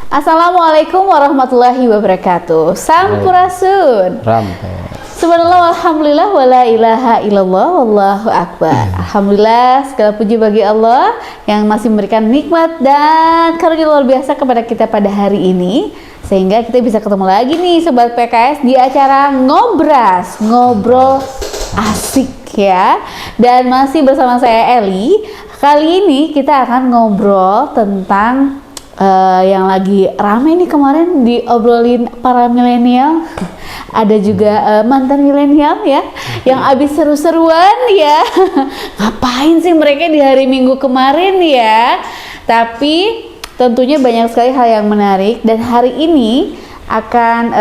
Assalamualaikum warahmatullahi wabarakatuh. Sampurasun. Subhanallah walhamdulillah wala ilaha illallah wallahu akbar. Alhamdulillah, segala puji bagi Allah yang masih memberikan nikmat dan karunia luar biasa kepada kita pada hari ini, sehingga kita bisa ketemu lagi nih Sobat PKS di acara Ngobras, ngobrol asik ya. Dan masih bersama saya Eli. Kali ini kita akan ngobrol tentang yang lagi rame nih kemarin diobrolin para milenial. Ada juga mantan milenial ya, yang abis seru-seruan ya. Ngapain sih mereka di hari Minggu kemarin ya? Tapi tentunya banyak sekali hal yang menarik, dan hari ini akan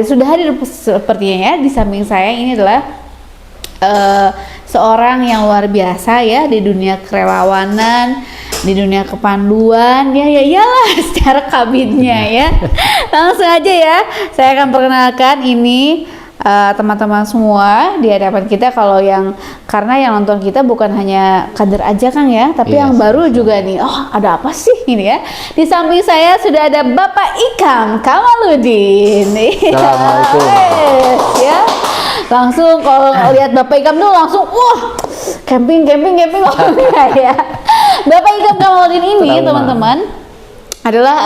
sudah hadir sepertinya ya. Di samping saya ini adalah seorang yang luar biasa ya di dunia kerelawanan, di dunia kepanduan, ya iyalah secara kabinnya ya. Langsung aja ya, saya akan perkenalkan ini teman-teman semua di hadapan kita. Kalau karena yang nonton kita bukan hanya kader aja kan ya, tapi yang baru juga nih. Oh, ada apa sih ini ya? Di samping saya sudah ada Bapak Ikam Kamaludin. Assalamualaikum. Ya. Langsung kalau lihat Bapak Ikam tuh langsung camping ya. Bapak Ikam Kamaludin ini teman-teman adalah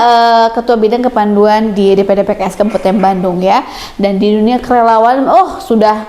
Ketua Bidang Kepanduan di DPD PKS Kabupaten Bandung ya. Dan di dunia kerelawan sudah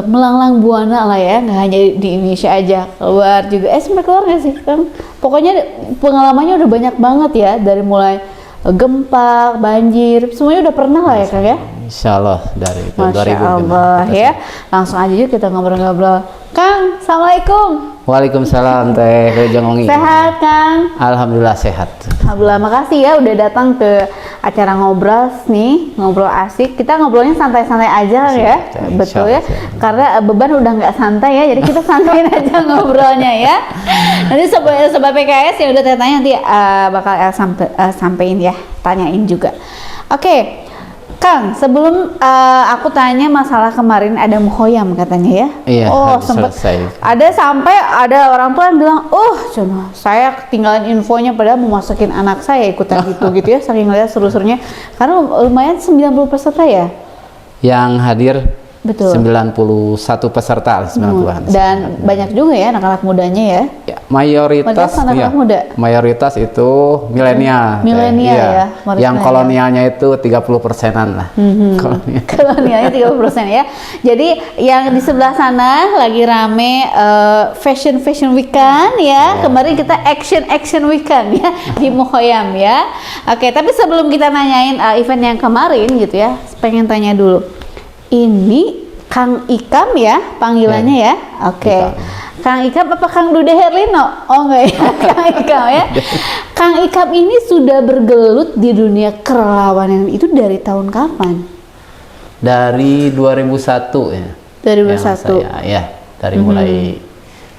melanglang buana lah ya, nggak hanya di Indonesia aja, keluar juga. Sampai keluar nggak sih Kang? Pokoknya pengalamannya udah banyak banget ya, dari mulai gempa, banjir, semuanya udah pernah lah ya Kang ya. Insya Allah dari tahun 2000. Masya Allah ya. Langsung aja yuk kita ngobrol-ngobrol. Kang, Assalamualaikum. Waalaikumsalam Teh Jongongi. Sehat Kang? Alhamdulillah sehat. Alhamdulillah, makasih ya udah datang ke acara Ngobras nih, ngobrol asik. Kita ngobrolnya santai-santai aja ya, betul ya. Karena beban udah nggak santai ya, jadi kita santain aja ngobrolnya ya. Nanti sobat PKS yang udah tanya nanti bakal sampein ya, tanyain juga. Oke. Kang, sebelum aku tanya masalah kemarin ada muhoyam katanya ya. Iya, sempat selesai. Ada orang tua yang bilang, cuma saya ketinggalan infonya padahal mau masukin anak saya ikutan gitu ya, saking ngeliat seru-serunya. Karena lumayan 90 peserta ya. Yang hadir betul. 91 peserta, 90-an. Dan banyak juga ya anak-anak mudanya ya. Mayoritas anak-anak muda. Mayoritas itu milenial. Milenial ya. Yang kolonialnya itu 30%-an lah. Kolonialnya 30% ya. Jadi yang di sebelah sana lagi rame fashion weekend ya. Kemarin kita action weekend ya di Muhoyam ya. Oke, tapi sebelum kita nanyain event yang kemarin gitu ya, pengen tanya dulu. Ini Kang Ikam ya panggilannya ya. Oke. Kang Ikam apa Kang Dude Herlino? Oh enggak ya, Kang Ikam ya. Kang Ikam ini sudah bergelut di dunia kerelawanan itu dari tahun kapan? Dari 2001 ya. 2001. Dari mulai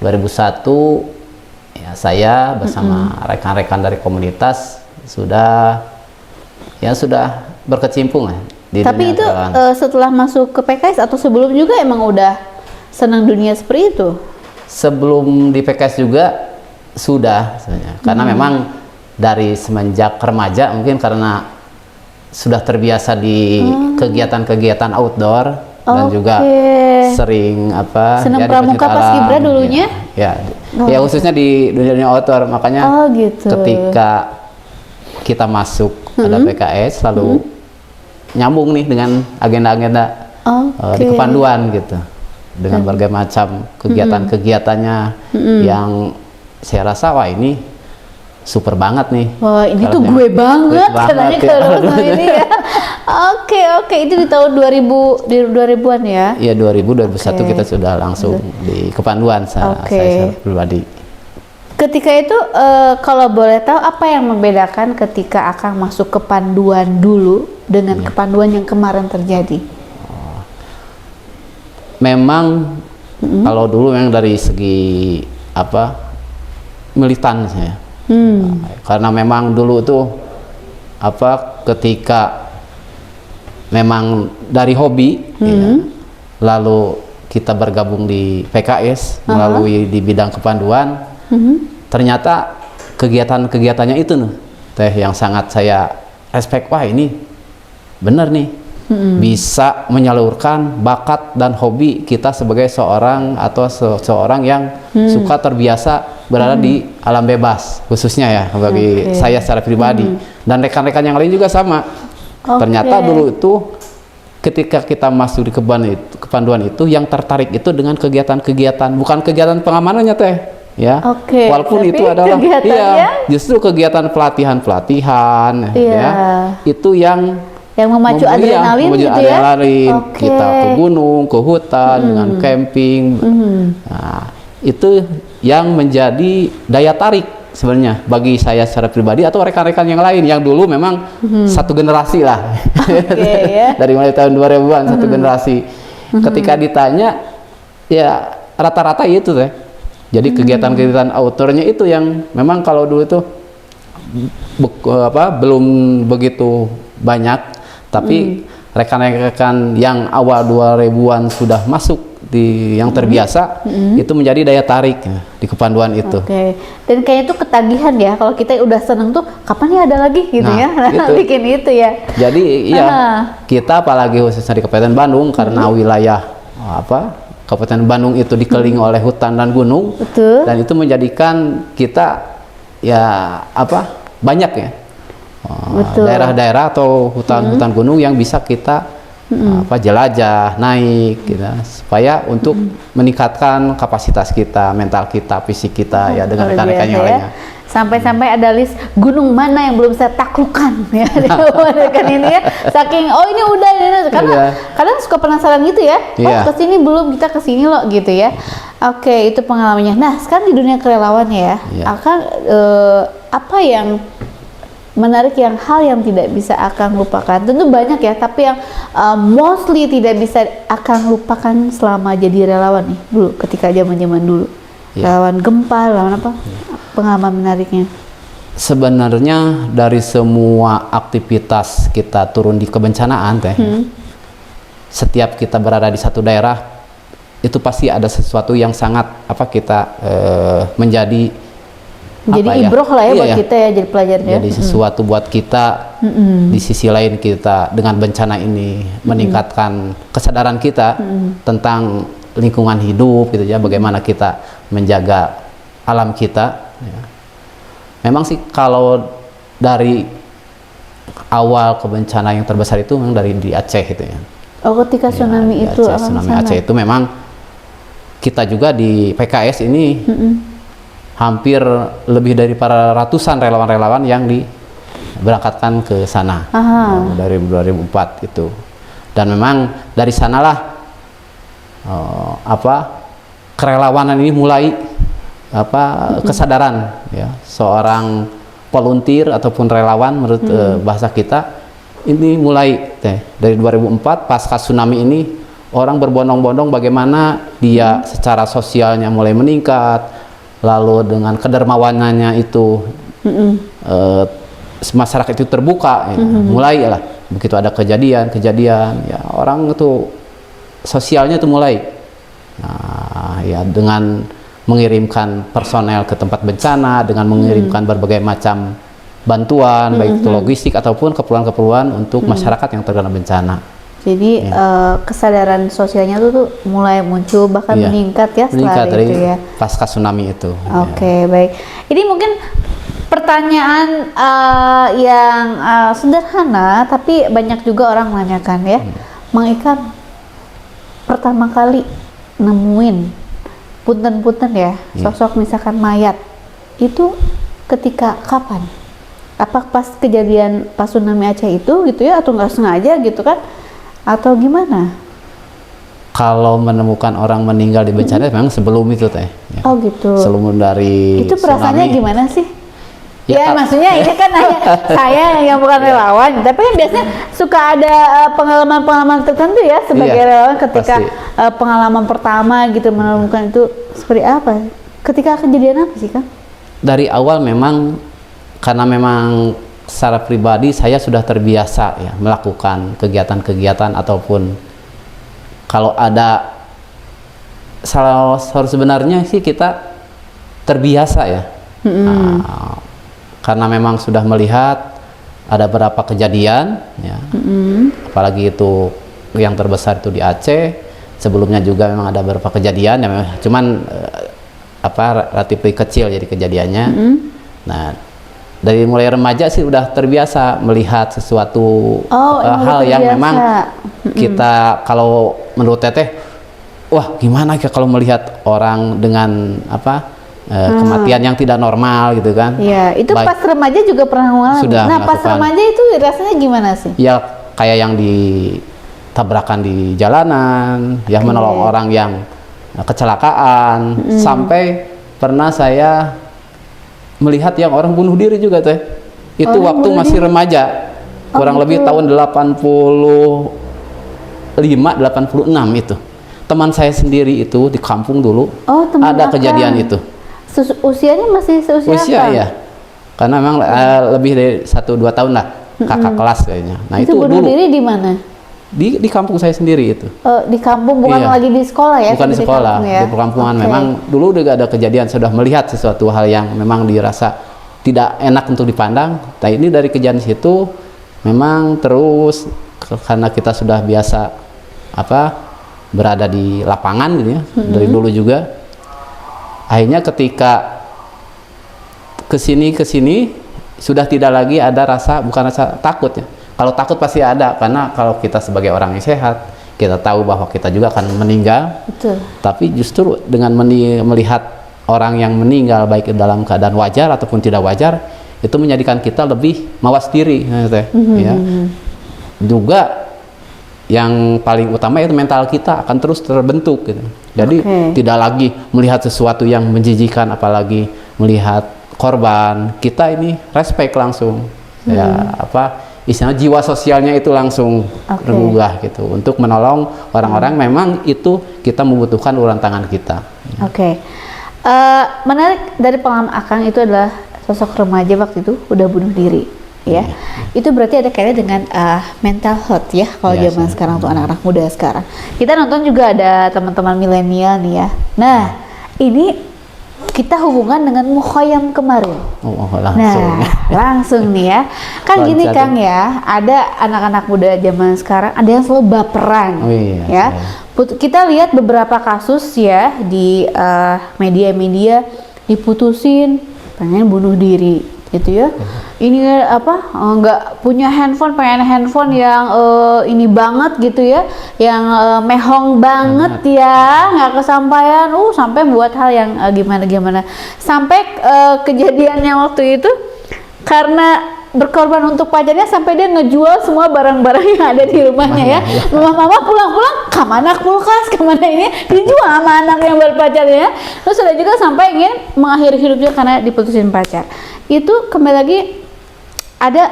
2001 ya, saya bersama rekan-rekan dari komunitas sudah berkecimpung ya. Tapi itu setelah masuk ke PKS atau sebelum juga emang udah senang dunia seperti itu? Sebelum di PKS juga sudah sebenarnya. Karena memang dari semenjak remaja mungkin karena sudah terbiasa di kegiatan-kegiatan outdoor dan juga sering senang pramuka Paskibra dulunya? Ya khususnya di dunia outdoor, makanya ketika kita masuk ada PKS lalu nyambung nih dengan agenda-agenda di kepanduan gitu, dengan berbagai macam kegiatan-kegiatannya yang saya rasa ini super banget nih. Wah, ini tuh gue banget katanya kalau ini ya. Oke, itu di tahun 2000-an ya. Iya, 2001 kita sudah langsung di kepanduan saya pribadi. Ketika itu kalau boleh tahu apa yang membedakan ketika akan masuk kepanduan dulu dengan kepanduan yang kemarin terjadi? Memang kalau dulu memang dari segi militan ya. Karena memang dulu tuh ketika memang dari hobi ya, lalu kita bergabung di PKS melalui di bidang kepanduan. Ternyata kegiatan-kegiatannya itu teh yang sangat saya respect. Wah, ini benar nih, bisa menyalurkan bakat dan hobi kita sebagai seorang atau seorang yang suka terbiasa berada di alam bebas, khususnya ya bagi saya secara pribadi, dan rekan-rekan yang lain juga sama. Ternyata dulu itu ketika kita masuk di kepanduan itu, yang tertarik itu dengan kegiatan-kegiatan, bukan kegiatan pengamanannya teh, ya. Walaupun tapi itu adalah justru kegiatan pelatihan, ya, itu yang memacu adrenalin gitu ya. Kita ke gunung, ke hutan dengan camping. Nah, itu yang menjadi daya tarik sebenarnya bagi saya secara pribadi atau rekan-rekan yang lain yang dulu memang satu generasi lah. Dari mulai tahun 2000-an satu generasi. Ketika ditanya, ya rata-rata itu teh. Jadi kegiatan-kegiatan outdoornya itu yang memang kalau dulu itu belum begitu banyak, tapi rekan-rekan yang awal 2000-an sudah masuk di yang terbiasa, itu menjadi daya tarik di kepanduan itu. Dan kayaknya itu ketagihan ya, kalau kita udah seneng tuh kapan ya ada lagi gitu ya, gitu. Bikin itu ya. Jadi kita apalagi khususnya di Kabupaten Bandung, karena wilayah Kabupaten Bandung itu dikelilingi oleh hutan dan gunung. Dan itu menjadikan kita banyak ya daerah-daerah atau hutan-hutan gunung yang bisa kita jelajah, naik gitu, supaya untuk meningkatkan kapasitas kita, mental kita, fisik kita ya, dengan rekan-rekan yang lainnya. Sampai-sampai ada list gunung mana yang belum saya taklukkan ya, kan ini ya, saking ini udah ini, karena kadang suka penasaran gitu ya, kesini belum, kita kesini loh gitu ya. Itu pengalamannya. Nah, sekarang di dunia kerelawan ya, apa yang menarik, yang hal yang tidak bisa Akang lupakan? Tentu banyak ya, tapi yang mostly tidak bisa Akang lupakan selama jadi relawan nih dulu, ketika zaman-zaman dulu. Relawan gempa, relawan apa? Pengalaman menariknya. Sebenarnya dari semua aktivitas kita turun di kebencanaan teh, setiap kita berada di satu daerah, itu pasti ada sesuatu yang sangat menjadi ibroh lah ya buat kita ya, jadi pelajaran ya. Jadi sesuatu buat kita. Di sisi lain kita dengan bencana ini meningkatkan kesadaran kita tentang lingkungan hidup gitu ya, bagaimana kita menjaga alam kita ya. Memang sih kalau dari awal kebencana yang terbesar itu memang dari di Aceh itu ya. Ketika tsunami itu tsunami Aceh itu memang kita juga di PKS ini hampir lebih dari para ratusan relawan-relawan yang diberangkatkan ke sana dari 2004 itu. Dan memang dari sanalah kerelawanan ini mulai kesadaran ya, seorang volunteer ataupun relawan menurut bahasa kita ini mulai dari 2004 pasca tsunami ini, orang berbondong-bondong bagaimana dia secara sosialnya mulai meningkat, lalu dengan kedermawanannya itu masyarakat itu terbuka ya. Mulai lah begitu ada kejadian ya, orang itu sosialnya itu mulai ya, dengan mengirimkan personel ke tempat bencana, dengan mengirimkan berbagai macam bantuan, baik itu logistik ataupun keperluan-keperluan untuk masyarakat yang terkena bencana. Jadi kesadaran sosialnya tuh mulai muncul, bahkan meningkat ya setelah itu ya, pasca tsunami itu. Baik. Ini mungkin pertanyaan yang sederhana, tapi banyak juga orang menanyakan ya. Mang Ikam pertama kali nemuin punten-punten ya, sosok misalkan mayat itu ketika kapan? Apa pas kejadian pas tsunami Aceh itu gitu ya, atau nggak sengaja gitu kan, atau gimana? Kalau menemukan orang meninggal di bencana memang sebelum itu teh ya. Gitu. Sebelum dari itu perasaannya tsunami. Gimana sih? Ya, maksudnya ini kan hanya saya yang bukan relawan, tapi kan biasanya suka ada pengalaman-pengalaman tertentu ya sebagai relawan, ketika pengalaman pertama gitu menemukan itu seperti apa? Ketika kejadian apa sih Kang? Dari awal memang, karena memang secara pribadi saya sudah terbiasa ya melakukan kegiatan-kegiatan, ataupun kalau ada sebenarnya sih kita terbiasa ya. karena memang sudah melihat ada beberapa kejadian ya. Apalagi itu yang terbesar itu di Aceh, sebelumnya juga memang ada beberapa kejadian ya, cuman relatif kecil jadi kejadiannya. Nah, dari mulai remaja sih udah terbiasa melihat sesuatu hal yang memang kita, kalau menurut Teteh, wah gimana ya kalau melihat orang dengan kematian yang tidak normal gitu kan. Iya, itu pas remaja juga pernah mengalami. Nah, pas remaja itu rasanya gimana sih? Ya kayak yang ditabrakan di jalanan, ya menolong orang yang kecelakaan, sampai pernah saya melihat yang orang bunuh diri juga Teh. Itu waktu masih remaja. Kurang lebih tahun 85, 86 itu. Teman saya sendiri itu di kampung dulu ada kejadian itu. Usianya masih seusia apa? Ya, karena memang lebih dari 1-2 tahun lah, kakak kelas kayaknya. Nah itu bunuh dulu diri di mana? Di kampung saya sendiri itu. Di kampung, bukan lagi di sekolah ya? Bukan di sekolah, di perkampungan. Memang dulu udah ada kejadian, sudah melihat sesuatu hal yang memang dirasa tidak enak untuk dipandang. Nah ini dari kejadian situ memang terus, karena kita sudah biasa berada di lapangan gitu ya, dari dulu juga. Akhirnya ketika kesini sudah tidak lagi ada bukan rasa takut ya. Kalau takut pasti ada, karena kalau kita sebagai orang yang sehat, kita tahu bahwa kita juga akan meninggal. Betul. Tapi justru dengan melihat orang yang meninggal baik dalam keadaan wajar ataupun tidak wajar, itu menjadikan kita lebih mawas diri, ya. Juga yang paling utama itu mental kita akan terus terbentuk gitu. Jadi tidak lagi melihat sesuatu yang menjijikan, apalagi melihat korban, kita ini respect langsung. Ya istilahnya jiwa sosialnya itu langsung berubah gitu, untuk menolong orang-orang memang itu kita membutuhkan uluran tangan kita. Menarik dari pengalaman Akang itu adalah sosok remaja waktu itu udah bunuh diri. Ya, itu berarti ada kaitannya dengan mental health ya, kalau zaman sekarang tuh anak-anak muda sekarang. Kita nonton juga ada teman-teman milenial nih ya. Nah, ini kita hubungan dengan Mukhayyam kemarin. Langsung nih ya. Kan gini Kang ya, ada anak-anak muda zaman sekarang ada yang selalu baperan. Ya. Kita lihat beberapa kasus ya di media-media diputusin pengen bunuh diri gitu ya. Ini nggak punya handphone, pengen handphone yang ini banget gitu ya, yang mehong banget ya, nggak kesampaian, sampai buat hal yang gimana sampai kejadiannya waktu itu karena berkorban untuk pacarnya, sampai dia ngejual semua barang-barang yang ada di rumahnya ya. Mama pulang-pulang, kemana kulkas, kemana ini, dijual sama anak yang berpacarnya. Terus ada juga sampai ingin mengakhiri hidupnya karena diputusin pacar. Itu kembali lagi ada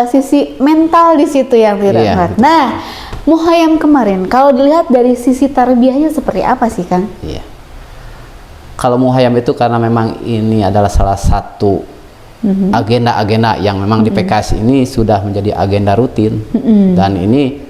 sisi mental di situ yang tidak Nah, Mukhayyam kemarin kalau dilihat dari sisi tarbiyahnya seperti apa sih Kang? Iya. Kalau Mukhayyam itu karena memang ini adalah salah satu agenda-agenda yang memang di PKS ini sudah menjadi agenda rutin, dan ini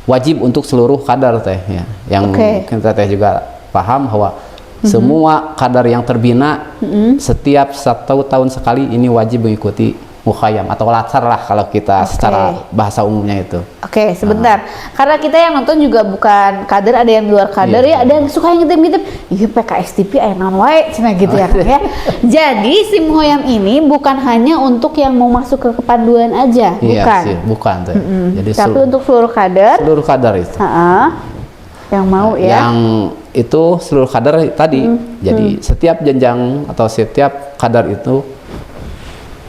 wajib untuk seluruh kader Teh ya. Yang kita Teh juga paham bahwa semua kader yang terbina setiap 1 tahun sekali ini wajib mengikuti Mukhayyam atau latsar lah kalau kita secara bahasa umumnya itu. Sebentar. Karena kita yang nonton juga bukan kader, ada yang di luar kader ya, ada yang suka yang ngitip-ngitip. Iya PKS TV aya naon wae cenah gitu ya. Jadi si Mukhayyam ini bukan hanya untuk yang mau masuk ke kepanduan aja, bukan. Bukan tuh. Jadi tapi untuk seluruh kader. Seluruh kader itu. Yang mau ya. Yang itu seluruh kader tadi. Jadi setiap jenjang atau setiap kader itu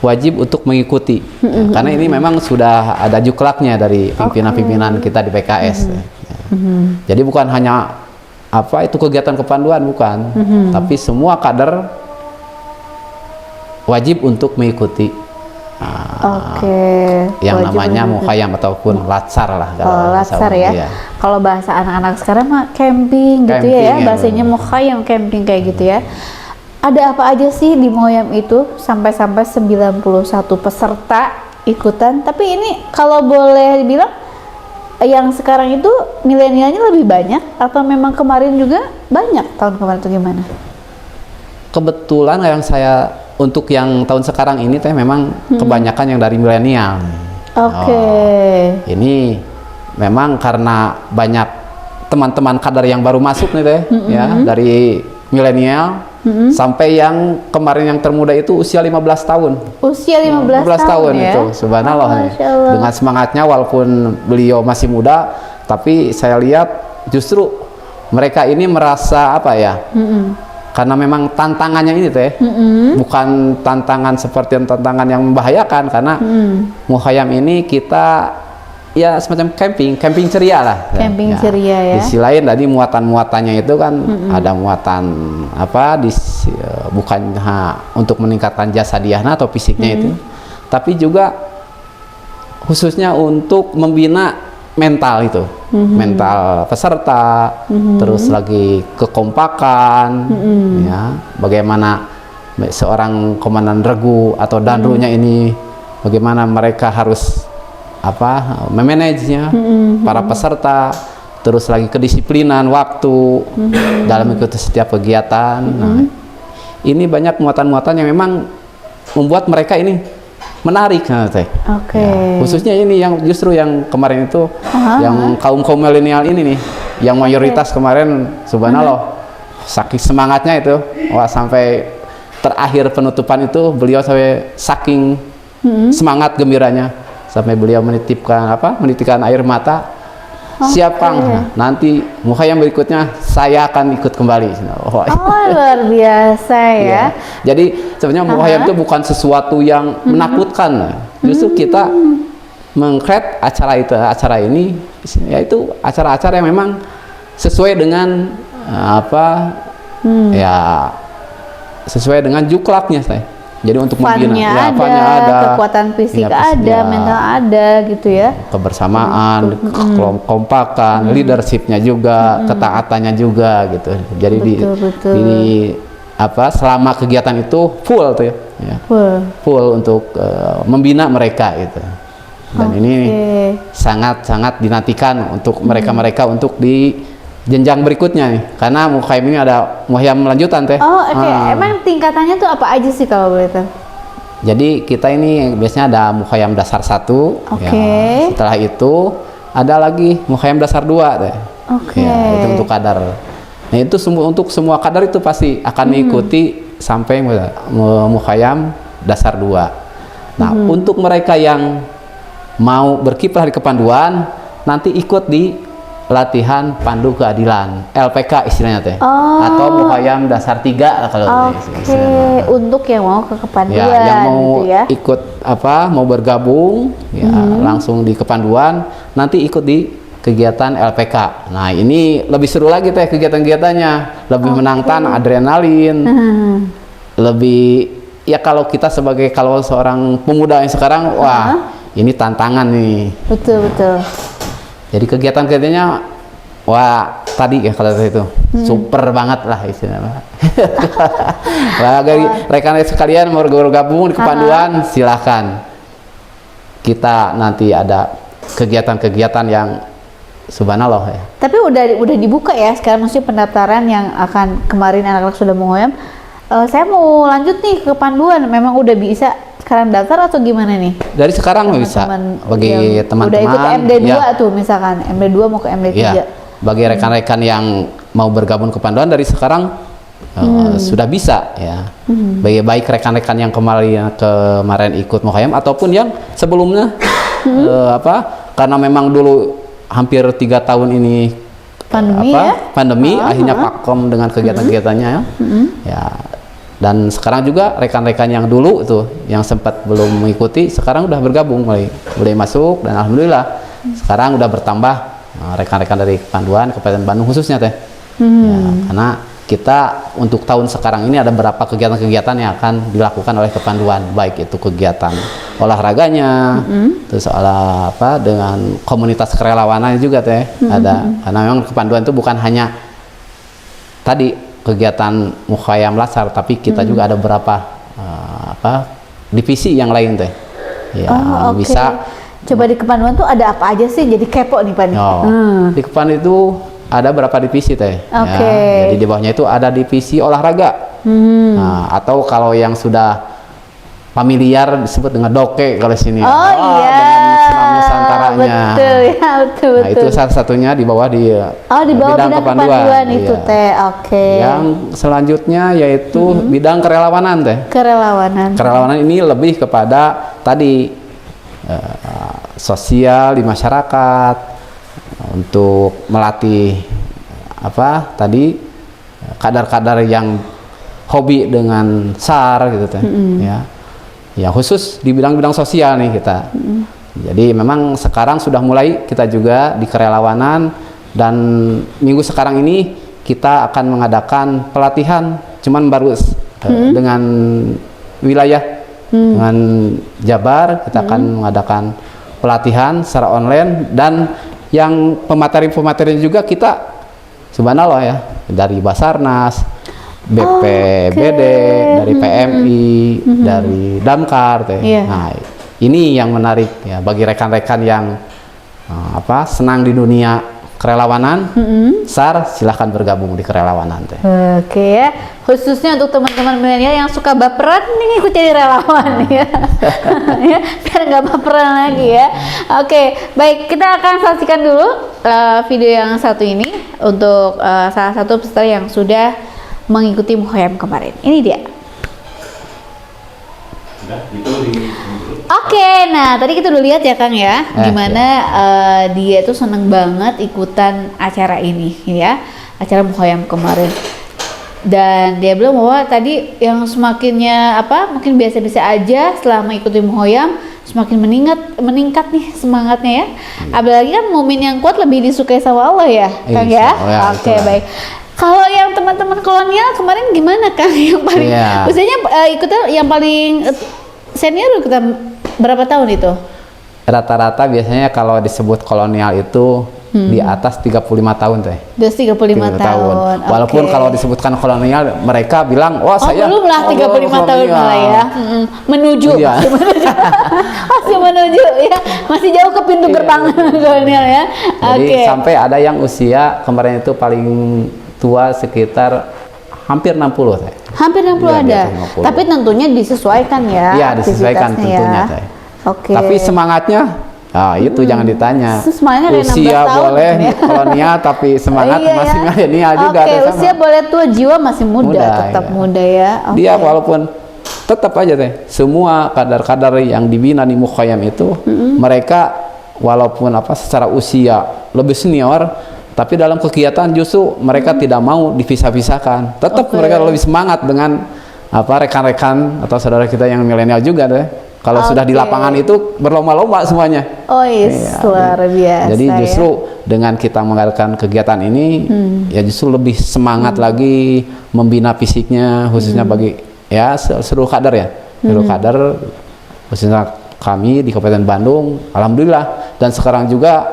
wajib untuk mengikuti, karena ini memang sudah ada juklaknya dari pimpinan-pimpinan kita di PKS. Jadi bukan hanya itu kegiatan kepanduan, bukan, tapi semua kader wajib untuk mengikuti yang namanya Mukhayyam ataupun latsar lah. Latsar ya. Kalau bahasa anak-anak sekarang mah camping gitu ya, bahasanya Mukhayyam camping kayak gitu ya. Ada apa aja sih di Mukhayyam itu sampai 91 peserta ikutan? Tapi ini kalau boleh dibilang yang sekarang itu milenialnya lebih banyak atau memang kemarin juga banyak tahun kemarin itu gimana? Kebetulan yang saya untuk yang tahun sekarang ini teh memang kebanyakan yang dari milenial. Ini memang karena banyak teman-teman kader yang baru masuk nih teh, ya, dari milenial sampai yang kemarin yang termuda itu usia 15 tahun. Usia 15 tahun ya? Itu, subhanallah nih. Dengan semangatnya walaupun beliau masih muda, tapi saya lihat justru mereka ini merasa apa ya? Karena memang tantangannya ini teh bukan tantangan seperti tantangan yang membahayakan, karena Mukhayam ini kita ya semacam camping ceria lah. Camping ya. Ceria ya. Di sisi lain tadi muatan-muatannya itu kan ada muatan apa bukan untuk meningkatkan jasadiahna atau fisiknya itu, tapi juga khususnya untuk membina mental itu, mental peserta, terus lagi kekompakan, ya, bagaimana seorang komandan regu atau danrunya ini, bagaimana mereka harus apa memanajenya para peserta, terus lagi kedisiplinan waktu dalam mengikuti setiap kegiatan. Nah, ini banyak muatan-muatan yang memang membuat mereka ini menarik, teh. Ya, khususnya ini yang justru yang kemarin itu yang kaum milenial ini nih, yang mayoritas kemarin subhanallah saking semangatnya itu, wah, sampai terakhir penutupan itu beliau sampai saking semangat gembiranya sampai beliau menitikkan air mata. Siap Kang, nanti Mukhayam berikutnya saya akan ikut kembali. Luar biasa ya. Jadi sebenarnya Mukhayam itu bukan sesuatu yang menakutkan, justru kita meng-create acara ini yaitu acara-acara yang memang sesuai dengan ya sesuai dengan juklaknya saya. Jadi untuk membina, ada, kekuatan fisik ada, mental ada, gitu ya. Kebersamaan, kekompakan, leadershipnya juga, ketaatannya juga, gitu. Jadi selama kegiatan itu full tuh ya, full untuk membina mereka gitu. Dan ini sangat dinantikan untuk mereka untuk di jenjang berikutnya nih, karena Mukhayam ini ada Mukhayam lanjutan teh. Emang tingkatannya tuh apa aja sih kalau boleh tahu? Jadi kita ini biasanya ada Mukhayam dasar 1, ya. Setelah itu ada lagi Mukhayam dasar 2 teh. Ya, itu untuk kadar. Nah, itu untuk semua kadar itu pasti akan mengikuti sampai Mukhayam dasar 2. Nah, untuk mereka yang mau berkiprah di kepanduan, nanti ikut di latihan pandu keadilan, LPK istilahnya teh, atau Mukhayam dasar 3 lah kalau untuk yang mau ke kepanduan, ya, yang mau gitu ya. ikut mau bergabung ya, langsung di kepanduan, nanti ikut di kegiatan LPK. Nah, ini lebih seru lagi teh kegiatan-kegiatannya, lebih menantang adrenalin, lebih ya kalau kita kalau seorang pemuda yang sekarang, wah, ini tantangan nih. Betul. Jadi kegiatan-kegiatannya, wah, tadi ya kalau itu super banget lah istilahnya. Bagi rekan-rekan sekalian mau bergabung di kepanduan, silahkan. Kita nanti ada kegiatan-kegiatan yang subhanallah ya. Tapi udah dibuka ya sekarang, maksudnya pendaftaran yang akan kemarin anak-anak sudah Mukhayam. Saya mau lanjut nih ke kepanduan, memang udah bisa sekarang daftar atau gimana nih? Dari sekarang bisa bagi teman-teman udah ikut MD2 tuh misalkan MD2 mau ke MD3 ya, bagi rekan-rekan yang mau bergabung ke kepanduan dari sekarang sudah bisa ya. Baik rekan-rekan yang kemarin ikut Mukhayam ataupun yang sebelumnya karena memang dulu hampir 3 tahun ini pandemi akhirnya pakem dengan kegiatan-kegiatannya ya. Dan sekarang juga rekan-rekan yang dulu itu yang sempat belum mengikuti sekarang udah bergabung, mulai masuk, dan alhamdulillah sekarang udah bertambah rekan-rekan dari kepanduan Kabupaten Bandung khususnya teh. Ya, karena kita untuk tahun sekarang ini ada beberapa kegiatan-kegiatan yang akan dilakukan oleh kepanduan, baik itu kegiatan olahraganya, terus dengan komunitas kerelawanan juga teh ada. Karena memang kepanduan itu bukan hanya tadi kegiatan Mukhayam Lasar, tapi kita juga ada beberapa divisi yang lain teh. Ya, bisa. Coba di kepanduan tuh ada apa aja sih? Jadi kepo nih Pak. Di kepanduan itu ada berapa divisi teh. Ya, jadi di bawahnya itu ada divisi olahraga. Nah, atau kalau yang sudah familiar disebut dengan doke kalau sini. Oh iya. Dengan Senam Nusantaranya. Betul ya, betul. Nah, itu salah satunya di bawah di bidang kepanduan itu iya. teh. Oke. Yang selanjutnya yaitu bidang kerelawanan teh. Kerelawanan ini lebih kepada tadi sosial di masyarakat untuk melatih kadar-kadar yang hobi dengan SAR gitu teh. Ya khusus di bidang-bidang sosial nih kita. Jadi memang sekarang sudah mulai kita juga di kerelawanan, dan minggu sekarang ini kita akan mengadakan pelatihan, cuman baru dengan wilayah dengan Jabar kita akan mengadakan pelatihan secara online, dan yang pemateri-pemateri juga kita subhanallah ya dari Basarnas, BPBD, dari PMI, dari Damkar teh. Nah, ini yang menarik ya bagi rekan-rekan yang senang di dunia kerelawanan. SAR silahkan bergabung di kerelawanan teh. Oke ya, khususnya untuk teman-teman milenial yang suka baperan nih ikut jadi relawan ya. Ya, biar nggak baperan lagi ya. Oke, baik, kita akan saksikan dulu video yang satu ini untuk salah satu peserta yang sudah mengikuti Mukhayam kemarin. Ini dia. Oke, nah tadi kita udah lihat ya Kang ya, gimana dia tuh seneng banget ikutan acara ini ya, acara Mukhayam kemarin. Dan dia bilang bahwa tadi yang semakinnya mungkin biasa-biasa aja setelah mengikuti Mukhayam, semakin meningkat nih semangatnya ya. Apalagi kan momen yang kuat lebih disukai sama Allah ya, Kang ya. Oke, baik. Kalau yang teman-teman kolonial kemarin gimana Kang? Yang paling usianya ikutnya yang paling senior kita berapa tahun itu? Rata-rata biasanya kalau disebut kolonial itu di atas 35 tahun teh. Di atas 35 tahun. Walaupun kalau disebutkan kolonial mereka bilang, "Wah, saya belum lah 35 tahun malah ya." Menuju. Masih menuju ya. Masih jauh ke pintu gerbang kolonial ya. Jadi sampai ada yang usia kemarin itu paling tua sekitar hampir 60 teh. Hampir 60 ada. 60. Tapi tentunya disesuaikan ya. Iya, disesuaikan tentunya teh. Tapi semangatnya itu jangan ditanya. Usia boleh kolonial tapi semangat masih milenial juga. Usia boleh tua, jiwa masih muda, tetap muda ya. Dia walaupun tetap aja teh semua kadar-kadar yang dibina di Mukhayam itu mereka walaupun secara usia lebih senior, tapi dalam kegiatan justru mereka tidak mau dipisah-pisahkan. Tetap mereka lebih semangat dengan rekan-rekan atau saudara kita yang milenial juga deh. Kalau sudah di lapangan itu berlomba-lomba semuanya. Luar biasa. Jadi justru dengan kita mengadakan kegiatan ini, ya justru lebih semangat lagi membina fisiknya, khususnya bagi seluruh kader ya, seluruh kader khususnya kami di Kabupaten Bandung. Alhamdulillah, dan sekarang juga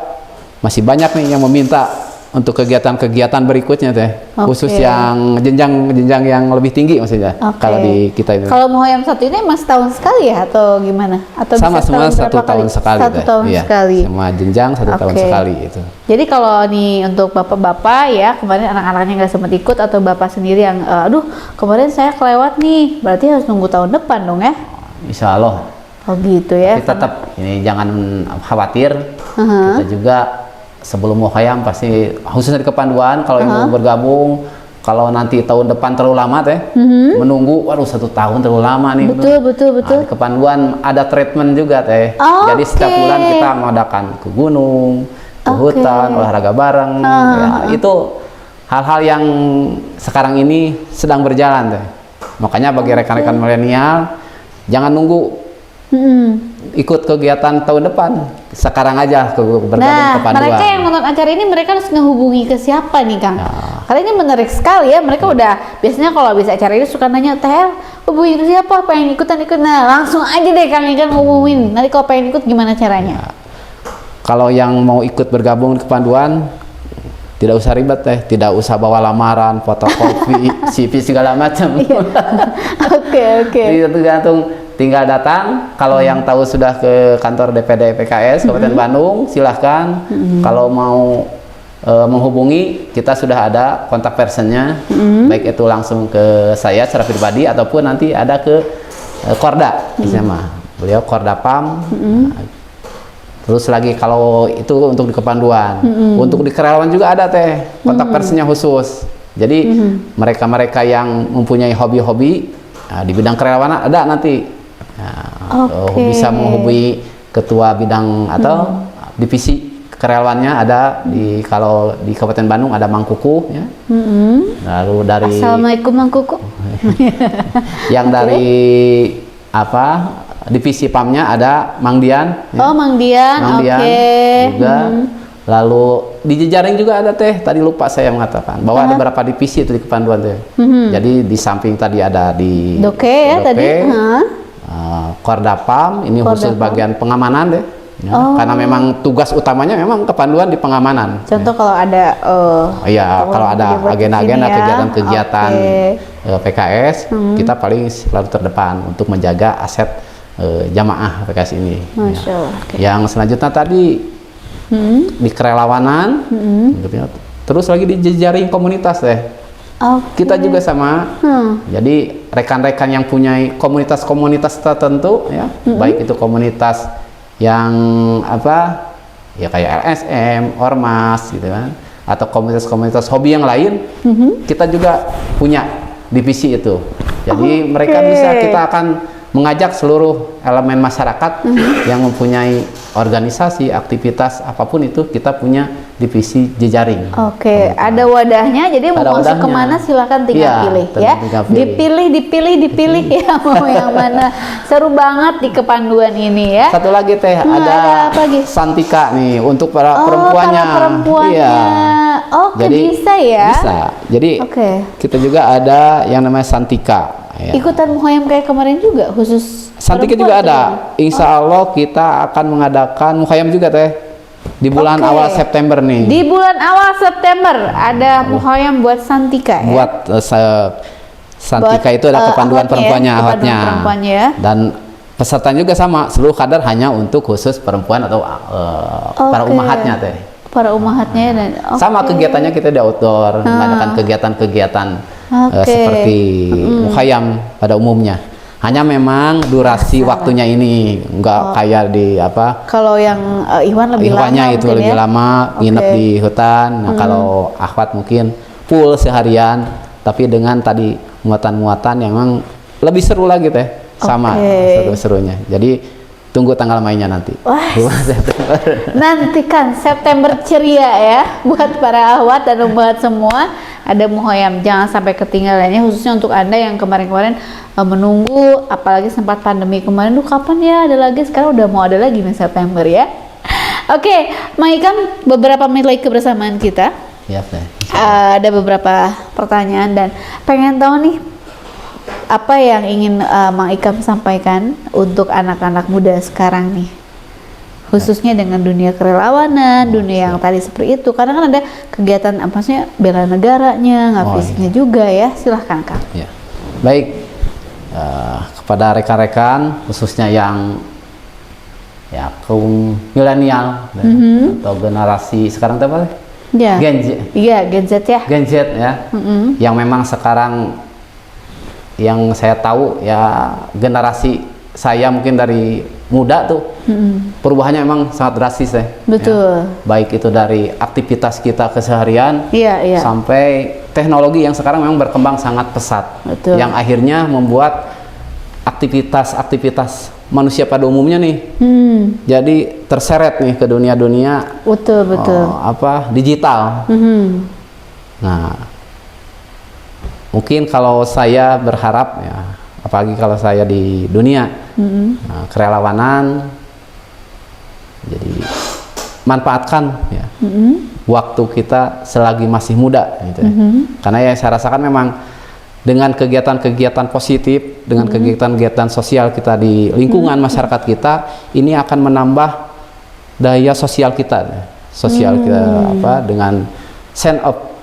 masih banyak nih yang meminta untuk kegiatan-kegiatan berikutnya teh, khusus yang jenjang yang lebih tinggi maksudnya. Kalau di kita ini. Kalau Mukhayam satu ini mas tahun sekali ya atau gimana? Atau sama semua satu tahun sekali. Satu tahun sekali. Semua jenjang satu tahun sekali itu. Jadi kalau nih untuk bapak-bapak ya kemarin anak-anaknya nggak sempat ikut atau bapak sendiri yang aduh kemarin saya kelewat nih, berarti harus nunggu tahun depan dong ya? Insya Allah. Oh gitu ya. Tapi tetap ini jangan khawatir. Kita juga sebelum Mukhayam pasti khususnya di kepanduan kalau yang mau bergabung, kalau nanti tahun depan terlalu lama teh menunggu, waduh 1 tahun terlalu lama nih. Betul. Di kepanduan ada treatment juga teh. Jadi setiap bulan kita mengadakan ke gunung, ke hutan, olahraga bareng. Itu hal-hal yang sekarang ini sedang berjalan teh. Makanya bagi rekan-rekan milenial jangan nunggu ikut kegiatan tahun depan, sekarang aja bergabung ke Panduan. Mereka yang nonton acara ini mereka harus ngehubungi ke siapa nih Kang? Karena ini menarik sekali ya, mereka udah biasanya kalau bisa acara ini suka nanya, "Teh, hubungi ke siapa? Pengen ikut?" Nah langsung aja deh Kang ikan ngumumin. Nanti kalau pengen ikut gimana caranya? Kalau yang mau ikut bergabung ke Panduan tidak usah ribet tidak usah bawa lamaran, fotokopi, CV segala macam. Oke. Itu tergantung. Tinggal datang, kalau yang tahu sudah ke kantor DPD PKS Kabupaten Bandung, silahkan. Kalau mau menghubungi, kita sudah ada kontak personnya, baik itu langsung ke saya secara pribadi ataupun nanti ada ke Korda sama. Beliau Korda PAM. Nah, terus lagi kalau itu untuk di kepanduan, untuk di kerelawan juga ada teh kontak personnya khusus. Jadi mereka-mereka yang mempunyai hobi-hobi di bidang kerelawanan ada nanti. Bisa menghubungi ketua bidang atau divisi kerelawannya ada kalau di Kabupaten Bandung ada Mang Kuku ya. Lalu dari Assalamualaikum Mang Kuku. yang dari divisi PAM-nya ada Mang Dian ya. Oh, Mang Dian. Juga. Lalu di jejaring juga ada teh. Tadi lupa saya mengatakan bahwa ada beberapa divisi itu di kepanduan teh. Jadi di samping tadi ada di Doke ya tadi. Korda PAM ini Korda khusus PAM. bagian pengamanan deh. Ya, karena memang tugas utamanya memang kepanduan di pengamanan. Contoh kalau ada kalau ada agenda-agenda kegiatan-kegiatan PKS, kita paling selalu terdepan untuk menjaga aset jamaah PKS ini. Masya Allah. Yang selanjutnya tadi di kerelawanan, terus lagi di jejaring komunitas deh. Kita juga sama. Jadi rekan-rekan yang punya komunitas-komunitas tertentu ya, baik itu komunitas yang ya kayak LSM, Ormas gitu kan, atau komunitas-komunitas hobi yang lain, kita juga punya divisi itu. Jadi mereka kita akan mengajak seluruh elemen masyarakat yang mempunyai organisasi, aktivitas apapun itu, kita punya divisi jejaring. Ada wadahnya, jadi mau masuk kemana silahkan tinggal pilih ya. Dipilih ya mau yang mana. Seru banget di kepanduan ini ya. Satu lagi teh ada Santika nih untuk para perempuannya. Para perempuannya. Jadi bisa ya. Bisa. Jadi kita juga ada yang namanya Santika. Ya. Ikutan muhayam kayak kemarin juga khusus Santika juga ada. Insya Allah kita akan mengadakan muhayam juga teh di bulan awal September nih. Di bulan awal September ada muhayam buat Santika ya. Buat Santika itu ada kepanduan perempuannya, awatnya. Dan pesertanya juga sama, seluruh kadar hanya untuk khusus perempuan atau para umahatnya teh. Para umahatnya dan sama kegiatannya kita di outdoor, mengadakan kegiatan-kegiatan seperti mukhayam pada umumnya. Hanya memang durasi waktunya ini enggak kayak di kalau yang Ikhwan lebih Ikhwannya lama itu lebih lama nginep di hutan. Nah, kalau akhwat mungkin full seharian, tapi dengan tadi muatan-muatan yang memang lebih seru lagi teh. Sama seru-serunya. Jadi tunggu tanggal mainnya nanti. September. Nantikan September ceria ya buat para ahwat dan umat semua. Ada muhayam, jangan sampai ketinggalannya, khususnya untuk Anda yang kemarin-kemarin menunggu, apalagi sempat pandemi kemarin, kapan ya ada lagi, sekarang udah mau ada lagi nih September ya. Mang Ikam, beberapa menit lagi kebersamaan kita. Ada beberapa pertanyaan dan pengen tahu nih apa yang ingin Mang Ikam sampaikan untuk anak-anak muda sekarang nih, khususnya dengan dunia kerelawanan, dunia yang tadi seperti itu, karena kan ada kegiatan maksudnya bela negaranya, fisiknya juga ya. Silahkan Kang. Ya. Baik, kepada rekan-rekan khususnya yang kaum milenial atau generasi sekarang apa? Gen Z. Iya, Gen Z ya. Gen Z ya. Yang memang sekarang yang saya tahu ya generasi saya mungkin dari muda tuh perubahannya memang sangat drastis ya. Betul. Baik itu dari aktivitas kita keseharian sampai teknologi yang sekarang memang berkembang sangat pesat. Betul. Yang akhirnya membuat aktivitas manusia pada umumnya nih jadi terseret nih ke dunia-dunia digital. Nah, mungkin kalau saya berharap ya, apalagi kalau saya di dunia kerelawanan, jadi manfaatkan ya waktu kita selagi masih muda gitu ya. Karena ya saya rasakan memang dengan kegiatan-kegiatan positif, dengan kegiatan-kegiatan sosial kita di lingkungan masyarakat kita, ini akan menambah daya sosial kita, dengan sense of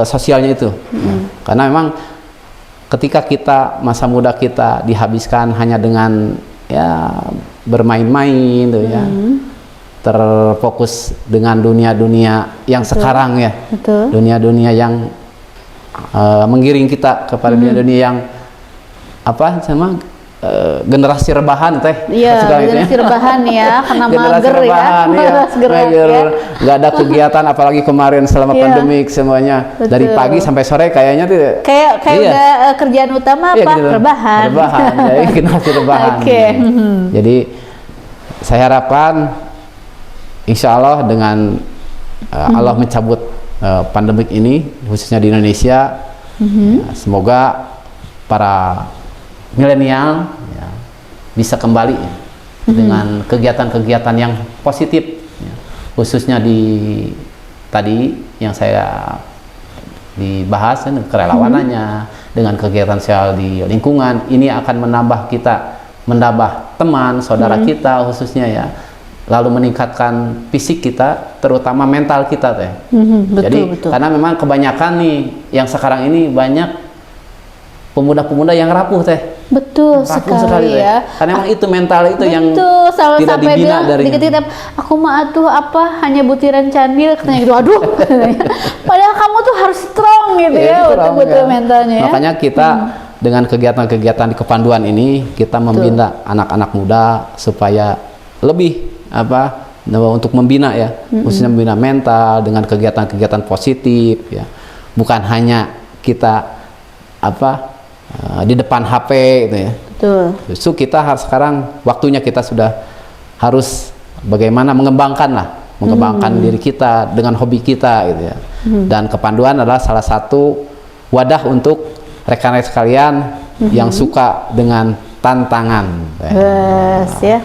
sosialnya itu. Karena memang ketika kita masa muda kita dihabiskan hanya dengan bermain-main tuh ya, terfokus dengan dunia-dunia yang sekarang ya, dunia-dunia yang menggiring kita kepada dunia-dunia yang generasi rebahan teh. Iya, generasi rebahan ya, karena mager rebahan, ya. Mager, nggak ada kegiatan, apalagi kemarin selama pandemik semuanya. Betul. Dari pagi sampai sore kayaknya tuh kayak udah kerjaan utama apa? Gitu. Rebahan. Jadi generasi rebahan. Okay. Jadi saya harapkan insya Allah dengan Allah mencabut pandemik ini khususnya di Indonesia, ya, semoga para milenial ya, bisa kembali ya, dengan kegiatan-kegiatan yang positif ya, khususnya di tadi yang saya dibahas ya, kerelawanannya dengan kegiatan sosial di lingkungan ini akan menambah teman saudara kita khususnya ya, lalu meningkatkan fisik kita terutama mental kita teh. Betul. Karena memang kebanyakan nih yang sekarang ini banyak pemuda-pemuda yang rapuh teh. Betul sekali ya. Karena memang itu mental itu yang tidak sampai dibina dari kita aku mah atuh apa hanya butiran candil katanya gitu. Aduh. Padahal kamu tuh harus strong gitu ya, betul-betul mentalnya ya. Makanya kita dengan kegiatan-kegiatan di kepanduan ini kita membina anak-anak muda supaya lebih untuk membina ya, khususnya membina mental dengan kegiatan-kegiatan positif ya. Bukan hanya kita di depan HP gitu ya. Betul. Justru kita harus sekarang waktunya kita sudah harus bagaimana mengembangkan diri kita dengan hobi kita gitu ya. Dan kepanduan adalah salah satu wadah untuk rekan-rekan sekalian yang suka dengan tantangan. Ya.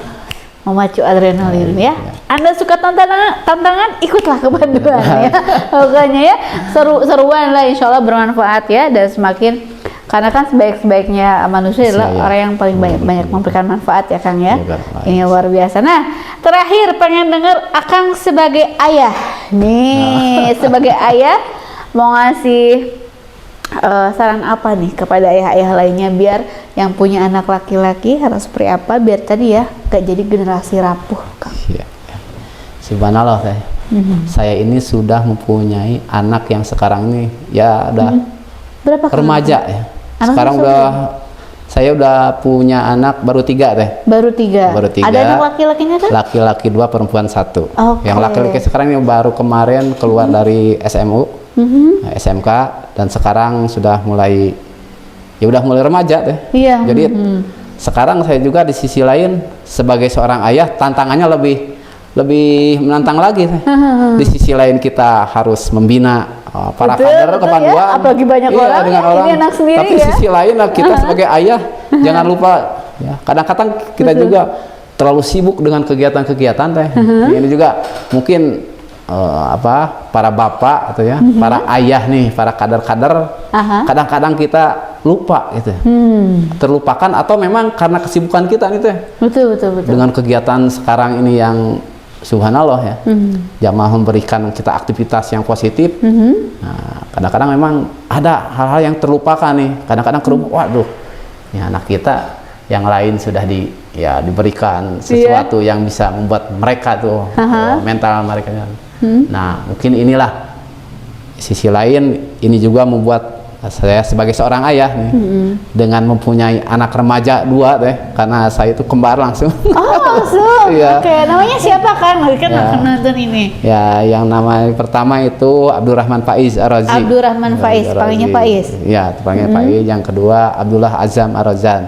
Memacu adrenalin ya. Anda suka tantangan, ikutlah kepanduan ya. Pokoknya ya seru-seruan lah, insya Allah bermanfaat ya, dan semakin karena kan sebaik-baiknya manusia adalah orang yang paling banyak memberikan manfaat ya Kang ya. Ini luar biasa. Nah, terakhir pengen dengar Akang sebagai ayah. Nih, sebagai ayah mau ngasih saran apa nih kepada ayah-ayah lainnya biar yang punya anak laki-laki harus seperti apa biar tadi ya gak jadi generasi rapuh, Kang. Iya. Subhanallah saya ini sudah mempunyai anak yang sekarang ini ya udah berapa remaja ya. Sekarang saya udah punya anak baru 3 teh. Baru 3. Ada anak laki-lakinya kan? Laki-laki 2, perempuan 1. Okay. Yang laki-laki sekarang ini baru kemarin keluar dari SMU, SMK, dan sekarang sudah mulai remaja teh. Iya. Jadi sekarang saya juga di sisi lain sebagai seorang ayah tantangannya lebih menantang lagi teh. Di sisi lain kita harus membina para kader kepanduan ya, apalagi banyak orang dengan orang ini anak sendiri tapi ya. Sisi lain kita sebagai ayah jangan lupa ya, kadang-kadang kita juga terlalu sibuk dengan kegiatan-kegiatan teh. Ini juga mungkin para bapak atau ya para ayah nih, para kader-kader kadang-kadang kita lupa gitu. Terlupakan atau memang karena kesibukan kita nih teh. Betul. Dengan kegiatan sekarang ini yang subhanallah ya, jamaah memberikan kita aktivitas yang positif. Nah, kadang-kadang memang ada hal-hal yang terlupakan nih. Kadang-kadang waduh, ya anak kita yang lain sudah diberikan sesuatu yang bisa membuat mereka tuh mental mereka. Nah, mungkin inilah sisi lain ini juga membuat saya sebagai seorang ayah nih dengan mempunyai anak remaja 2 teh, karena saya itu kembar langsung. Oh, langsung. Iya. Oke, namanya siapa kan? Kan nonton ini. Ya, yang nama pertama itu Abdurrahman Faiz Ar-Razi. Abdurrahman Faiz, panggilnya Faiz. Iya, panggilnya Faiz. Yang kedua Abdullah Azam Ar-Razan,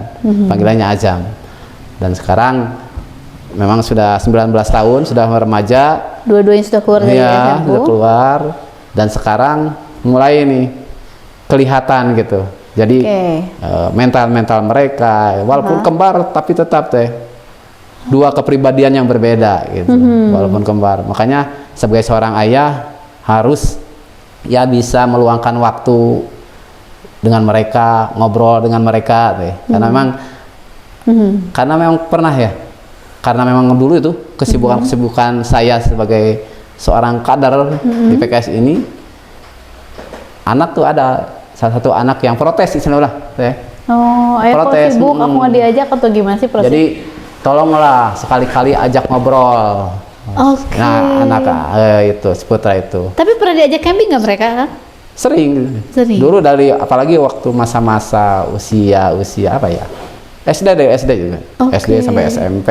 panggilannya Azam. Dan sekarang memang sudah 19 tahun, sudah remaja. Dua-duanya sudah keluar dari SMU. Sudah keluar. Dan sekarang mulai nih kelihatan gitu. Jadi mental mereka walaupun kembar tapi tetap teh 2 kepribadian yang berbeda gitu. Walaupun kembar. Makanya sebagai seorang ayah harus ya bisa meluangkan waktu dengan mereka, ngobrol dengan mereka teh. Karena memang pernah ya. Karena memang dulu itu kesibukan saya sebagai seorang kader di PKS ini, anak tuh ada salah satu anak yang protes istilahnya teh. Oh, ayah protes. Kok sibuk, aku nggak diajak atau gimana sih protes? Jadi tolonglah sekali-kali ajak ngobrol. Okay. Nah, anak itu seputra itu. Tapi pernah diajak camping nggak mereka kan? Sering. Dulu apalagi waktu masa-masa usia apa ya? SD juga. SD sampai SMP.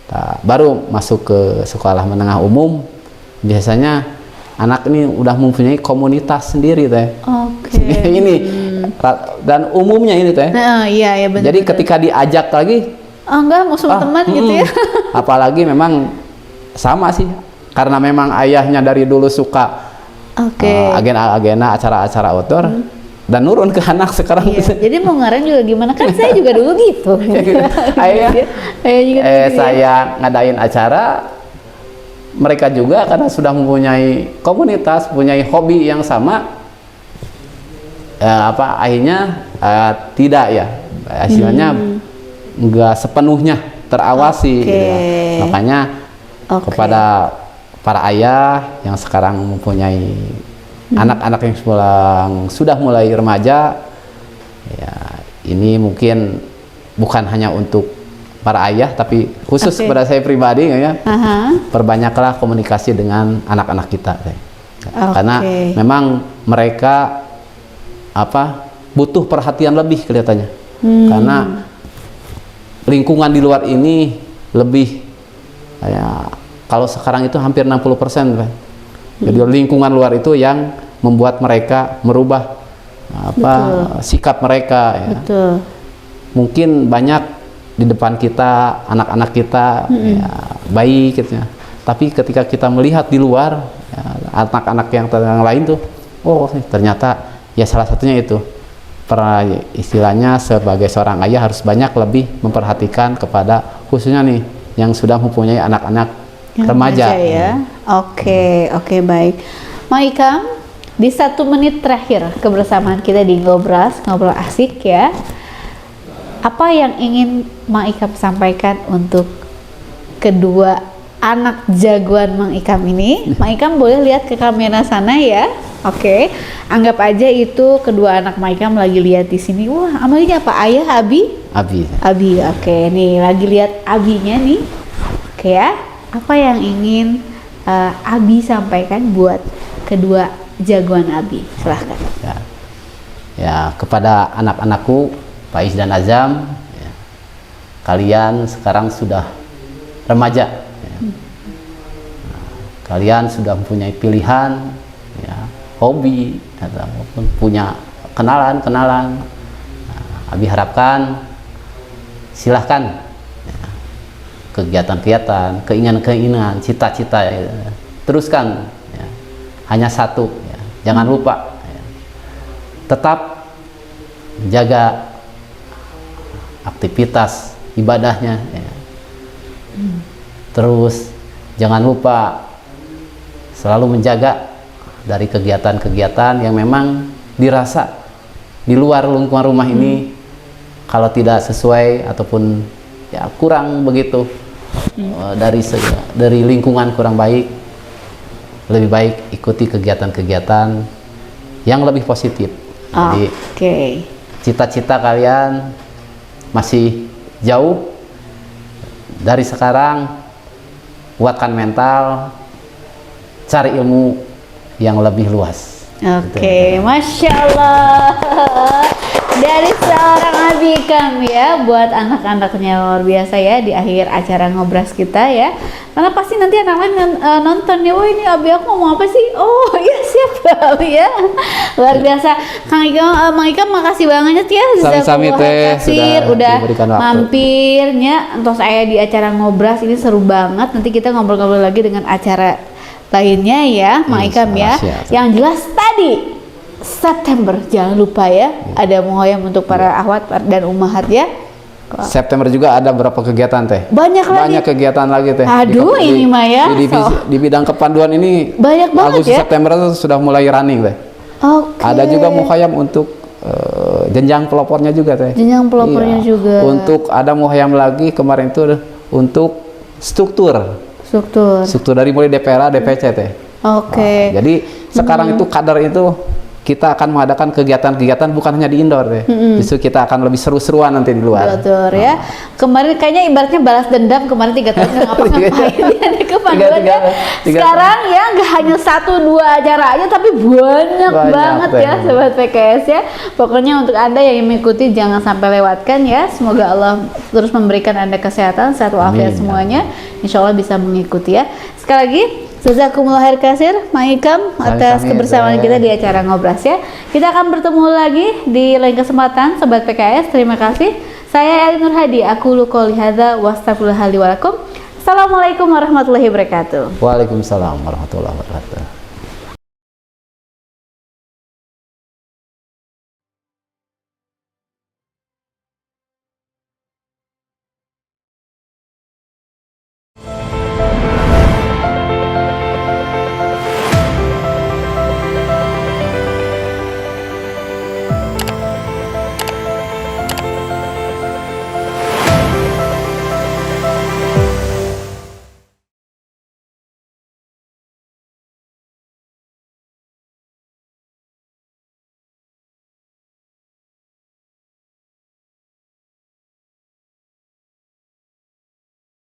Nah, baru masuk ke sekolah menengah umum. Biasanya anak ini udah mempunyai komunitas sendiri teh. Ini dan umumnya ini teh. Iya benar. Jadi ketika diajak lagi, enggak mau sama teman gitu ya. Apalagi memang sama sih, karena memang ayahnya dari dulu suka agenda acara-acara outdoor. Dan nurun ke anak sekarang. Jadi mau ngarang juga gimana, kan saya juga dulu gitu. Saya ngadain acara, mereka juga karena sudah mempunyai komunitas, mempunyai hobi yang sama, akhirnya tidak ya, hasilnya nggak sepenuhnya terawasi. Gitu ya. Makanya kepada para ayah yang sekarang mempunyai anak-anak yang sudah mulai remaja, ya ini mungkin bukan hanya untuk para ayah, tapi khusus kepada saya pribadi ya, perbanyaklah komunikasi dengan anak-anak kita, karena memang mereka butuh perhatian lebih kelihatannya, karena lingkungan di luar ini lebih, kalau sekarang itu hampir 60%. Jadi lingkungan luar itu yang membuat mereka merubah sikap mereka. Ya. Mungkin banyak di depan kita, anak-anak kita baik, gitu ya. Tapi ketika kita melihat di luar, anak-anak yang lain tuh, ternyata ya salah satunya itu. Istilahnya sebagai seorang ayah harus banyak lebih memperhatikan kepada khususnya nih yang sudah mempunyai anak-anak remaja ya. Oke, baik. Mang Ikam, di 1 menit terakhir kebersamaan kita di Ngobras, ngobrol asik ya. Apa yang ingin Mang Ikam sampaikan untuk kedua anak jagoan Mang Ikam ini? Mang Ikam boleh lihat ke kamera sana ya. Oke. Anggap aja itu kedua anak Mang Ikam lagi lihat di sini. Wah, namanya apa? Ayah, Abi? Abi. Oke, nih lagi lihat Abinya nih. Oke ya. Apa yang ingin Abi sampaikan buat kedua jagoan Abi? Silahkan. Ya, kepada anak-anakku, Faiz dan Azam, ya, kalian sekarang sudah remaja. Ya. Kalian sudah mempunyai pilihan, ya, hobi, ataupun punya kenalan. Abi harapkan silahkan kegiatan-kegiatan, keinginan-keinginan, cita-cita, ya, teruskan. Ya. Hanya satu, ya, jangan lupa, ya, tetap jaga aktivitas ibadahnya. Ya. Terus jangan lupa selalu menjaga dari kegiatan-kegiatan yang memang dirasa di luar lingkungan rumah ini kalau tidak sesuai ataupun ya kurang begitu. Dari lingkungan kurang baik, lebih baik ikuti kegiatan-kegiatan yang lebih positif. Jadi cita-cita kalian masih jauh dari sekarang, kuatkan mental, cari ilmu yang lebih luas. Masya Allah. Dari seorang Abi Ikam ya, buat anak-anaknya luar biasa ya di akhir acara ngobras kita ya. Karena pasti nanti anak lain nonton ya, wah ini Abi aku ngomong apa sih? Oh iya siap Abi ya. Luar biasa. Mang Ikam makasih banget ya. Sami-sami teh udah mampirnya untuk saya di acara ngobras ini seru banget. Nanti kita ngobrol-ngobrol lagi dengan acara lainnya ya, Mang Ikam ya. Yang jelas tadi September jangan lupa ya, ada muhoyam untuk para akhwat dan ummahat ya. September juga ada berapa kegiatan teh? Banyak kegiatan lagi teh. Aduh ini mah ya. Di bidang kepanduan ini banyak banget Agustus ya. September itu sudah mulai running teh. Ada juga muhoyam untuk jenjang pelopornya juga teh. Jenjang pelopornya juga. Untuk ada muhoyam lagi kemarin itu untuk struktur dari mulai DPRA DPC teh. Jadi sekarang itu kadar itu kita akan mengadakan kegiatan-kegiatan bukan hanya di indoor deh. Justru kita akan lebih seru-seruan nanti di luar. Betul ya. Kemarin kayaknya ibaratnya balas dendam kemarin 3 tahun nggak ngapa-ngapain. Ada kepanggilannya. Sekarang ya nggak hanya 1-2 acara aja tapi banyak banget ya sobat PKS ya. Pokoknya untuk Anda yang mengikuti jangan sampai lewatkan ya. Semoga Allah terus memberikan Anda kesehatan, sehat walafiat semuanya. Insya Allah bisa mengikuti ya. Sekali lagi jazakumullah khair kasir, Ma'ikam atas kebersamaan kita di acara Ngobras ya. Kita akan bertemu lagi di lain kesempatan Sobat PKS. Terima kasih. Saya Eli Nur Hadi. Aku qouli hadza wa astaghfirullaha li wa lakum. Assalamualaikum warahmatullahi wabarakatuh. Waalaikumsalam warahmatullahi wabarakatuh.